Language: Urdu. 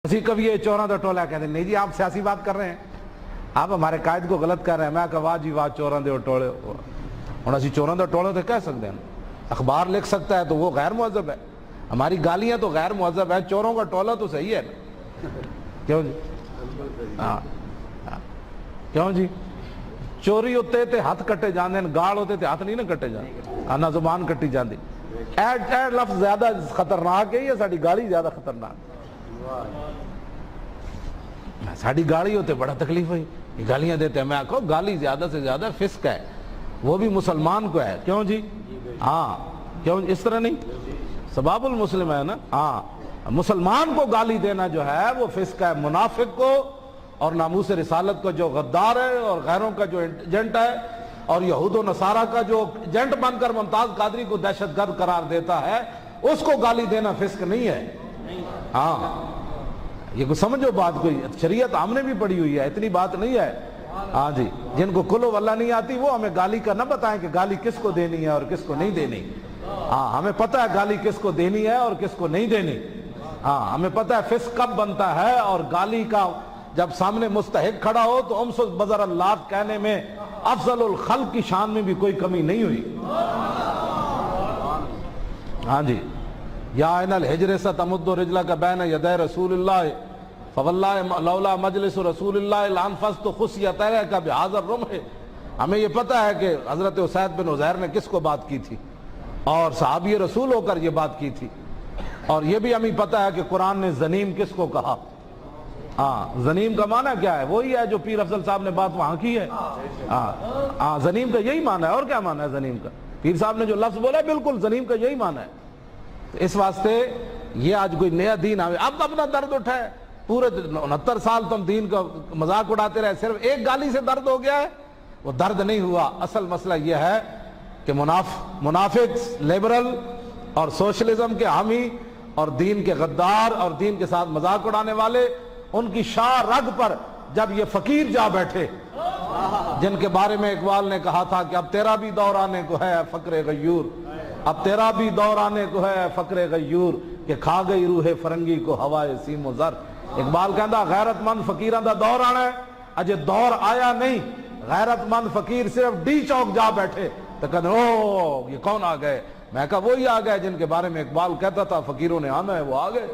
اسی کبھی یہ چوراں دا ٹولا کہتے ہیں نہیں جی آپ سیاسی بات کر رہے ہیں, آپ ہمارے قائد کو غلط کر رہے ہیں. میں کہا واہ جی واہ چوراں دے ٹولے, ہوں اسی چوراں دا ٹولے تو کہہ سکتے ہیں, اخبار لکھ سکتا ہے تو وہ غیر مہذب ہے, ہماری گالیاں تو غیر مہذب ہے, چوروں کا ٹولہ تو صحیح ہے نا. کیوں جی؟ ہاں کیوں جی؟ چوری ہوتے تے ہاتھ کٹے جاندے, گاڑ ہوتے تے ہاتھ نہیں نا کٹے جاندے, آنا زبان کٹی جاندی. ایڈ لفظ زیادہ خطرناک ہے یا ساڑی گالی زیادہ خطرناک؟ ساڑی گالی ہوتے بڑا تکلیف ہوئی, گالیاں دیتے ہیں. میں کہو گالی زیادہ سے زیادہ فسق ہے, وہ بھی مسلمان کو ہے. کیوں جی؟ ہاں کیوں اس طرح نہیں, سباب المسلم ہے نا. ہاں مسلمان کو گالی دینا جو ہے وہ فسق ہے. منافق کو اور ناموس رسالت کا جو غدار ہے اور غیروں کا جو ایجنٹ ہے اور یہود و نصارہ کا جو ایجنٹ بن کر ممتاز قادری کو دہشت گرد قرار دیتا ہے, اس کو گالی دینا فسق نہیں ہے. ہاں یہ کو سمجھو بات, کوئی شریعت ہم نے بھی پڑھی ہوئی ہے, اتنی بات نہیں ہے. ہاں جی, جن کو کلو واللہ نہیں آتی وہ ہمیں گالی کا نہ بتائیں کہ گالی کس کو دینی ہے اور کس کو نہیں دینی. ہاں ہمیں پتہ ہے گالی کس کو دینی ہے اور کس کو نہیں دینی. ہاں ہمیں پتہ ہے فسق کب بنتا ہے, اور گالی کا جب سامنے مستحق کھڑا ہو تو امس بذر اللات کہنے میں افضل الخلق کی شان میں بھی کوئی کمی نہیں ہوئی. ہاں جی, یا ان الحجر ستمد رجلک بین یدی رسول اللہ فواللہ لولا مجلس رسول اللہ لانفذت خصیتک بہذا الرمح. ہمیں یہ پتہ ہے کہ حضرت اسید بن عزیر نے کس کو بات کی تھی اور صحابی رسول ہو کر یہ بات کی تھی, اور یہ بھی ہمیں پتہ ہے کہ قرآن نے زنیم کس کو کہا. ہاں زنیم کا معنی کیا ہے؟ وہی ہے جو پیر افضل صاحب نے بات وہاں کی ہے. ہاں زنیم کا یہی معنی ہے, اور کیا معنی ہے زنیم کا؟ پیر صاحب نے جو لفظ بولا بالکل زنیم کا یہی معنی ہے. اس واسطے یہ آج کوئی نیا دین آئے, اب اپنا درد اٹھائے. پورے 69 سال تم دین کا مذاق اڑاتے رہے, صرف ایک گالی سے درد ہو گیا ہے, وہ درد نہیں ہوا. اصل مسئلہ یہ ہے کہ منافق لیبرل اور سوشلزم کے حامی اور دین کے غدار اور دین کے ساتھ مذاق اڑانے والے, ان کی شاہ رگ پر جب یہ فقیر جا بیٹھے جن کے بارے میں اقبال نے کہا تھا کہ اب تیرا بھی دور آنے کو ہے فقر غیور, اب تیرا بھی دور آنے کو ہے فقر غیور, کہ کھا گئی روح فرنگی کو ہوائے سیم و زر. اقبال کہندا غیرت مند فقیران دا دور آنا ہے, اجے دور آیا نہیں. غیرت مند فقیر صرف ڈی چوک جا بیٹھے تو کہتے او یہ کون آ گئے؟ میں کہا وہی آ گئے جن کے بارے میں اقبال کہتا تھا فقیروں نے آنا ہے, وہ آ گئے.